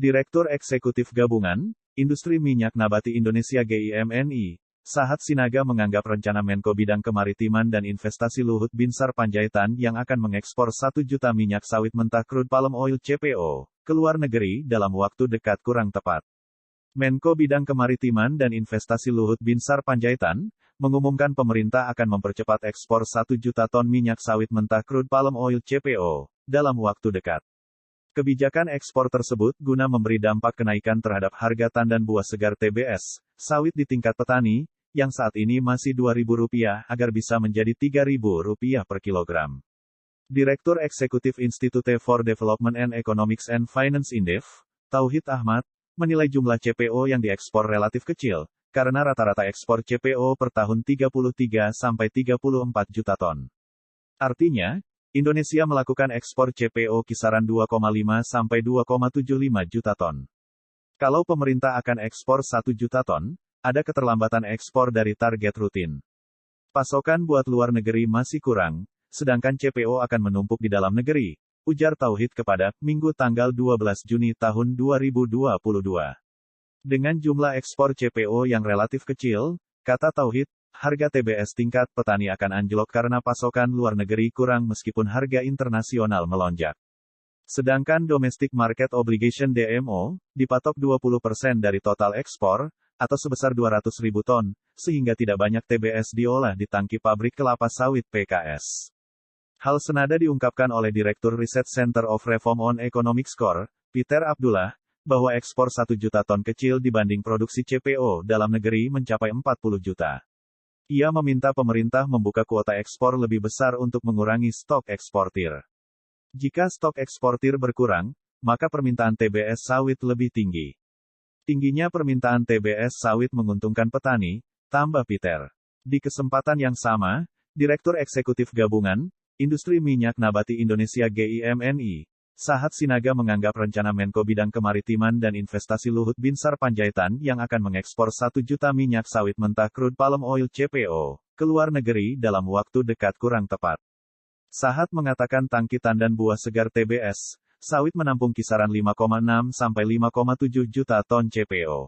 Direktur Eksekutif Gabungan, Industri Minyak Nabati Indonesia GIMNI, Sahat Sinaga menganggap rencana Menko Bidang Kemaritiman dan Investasi Luhut Binsar Panjaitan yang akan mengekspor 1 juta minyak sawit mentah crude palm oil CPO ke luar negeri dalam waktu dekat kurang tepat. Menko Bidang Kemaritiman dan Investasi Luhut Binsar Panjaitan mengumumkan pemerintah akan mempercepat ekspor 1 juta ton minyak sawit mentah crude palm oil CPO dalam waktu dekat. Kebijakan ekspor tersebut guna memberi dampak kenaikan terhadap harga tandan buah segar TBS, sawit di tingkat petani, yang saat ini masih Rp2.000 agar bisa menjadi Rp3.000 per kilogram. Direktur Eksekutif Institute for Development and Economics and Finance Indef, Tauhid Ahmad, menilai jumlah CPO yang diekspor relatif kecil, karena rata-rata ekspor CPO per tahun 33 sampai 34 juta ton. Artinya, Indonesia melakukan ekspor CPO kisaran 2,5 sampai 2,75 juta ton. Kalau pemerintah akan ekspor 1 juta ton, ada keterlambatan ekspor dari target rutin. Pasokan buat luar negeri masih kurang, sedangkan CPO akan menumpuk di dalam negeri, ujar Tauhid kepada Minggu tanggal 12 Juni tahun 2022. Dengan jumlah ekspor CPO yang relatif kecil, kata Tauhid, harga TBS tingkat petani akan anjlok karena pasokan luar negeri kurang meskipun harga internasional melonjak. Sedangkan domestic market obligation DMO, dipatok 20% dari total ekspor, atau sebesar 200.000 ton, sehingga tidak banyak TBS diolah di tangki pabrik kelapa sawit PKS. Hal senada diungkapkan oleh Direktur Research Center of Reform on Economic Score, Peter Abdullah, bahwa ekspor 1 juta ton kecil dibanding produksi CPO dalam negeri mencapai 40 juta. Ia meminta pemerintah membuka kuota ekspor lebih besar untuk mengurangi stok eksportir. Jika stok eksportir berkurang, maka permintaan TBS sawit lebih tinggi. Tingginya permintaan TBS sawit menguntungkan petani, tambah Peter. Di kesempatan yang sama, Direktur Eksekutif Gabungan, Industri Minyak Nabati Indonesia GIMNI, Sahat Sinaga menganggap rencana Menko Bidang Kemaritiman dan Investasi Luhut Binsar Panjaitan yang akan mengekspor 1 juta minyak sawit mentah crude palm oil CPO ke luar negeri dalam waktu dekat kurang tepat. Sahat mengatakan tangki tandan buah segar TBS, sawit menampung kisaran 5,6 sampai 5,7 juta ton CPO.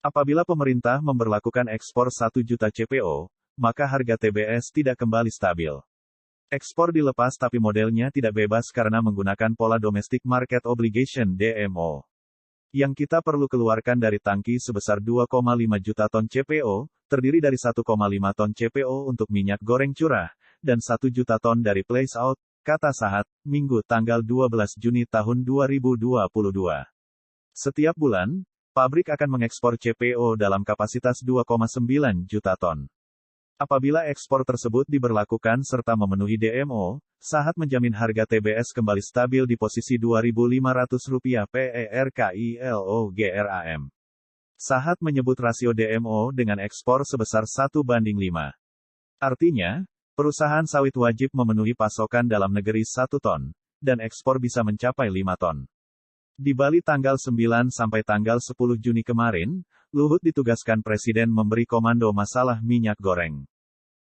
Apabila pemerintah memberlakukan ekspor 1 juta CPO, maka harga TBS tidak kembali stabil. Ekspor dilepas tapi modelnya tidak bebas karena menggunakan pola domestic market obligation DMO. Yang kita perlu keluarkan dari tangki sebesar 2,5 juta ton CPO, terdiri dari 1,5 ton CPO untuk minyak goreng curah, dan 1 juta ton dari place out, kata Sahat, Minggu tanggal 12 Juni tahun 2022. Setiap bulan, pabrik akan mengekspor CPO dalam kapasitas 2,9 juta ton. Apabila ekspor tersebut diberlakukan serta memenuhi DMO, Sahat menjamin harga TBS kembali stabil di posisi Rp2.500 per kilogram. Sahat menyebut rasio DMO dengan ekspor sebesar 1:5. Artinya, perusahaan sawit wajib memenuhi pasokan dalam negeri 1 ton, dan ekspor bisa mencapai 5 ton. Di Bali tanggal 9 sampai tanggal 10 Juni kemarin, Luhut ditugaskan Presiden memberi komando masalah minyak goreng.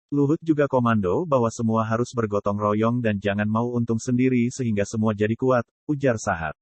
Luhut juga komando bahwa semua harus bergotong royong dan jangan mau untung sendiri sehingga semua jadi kuat, ujar Sahat.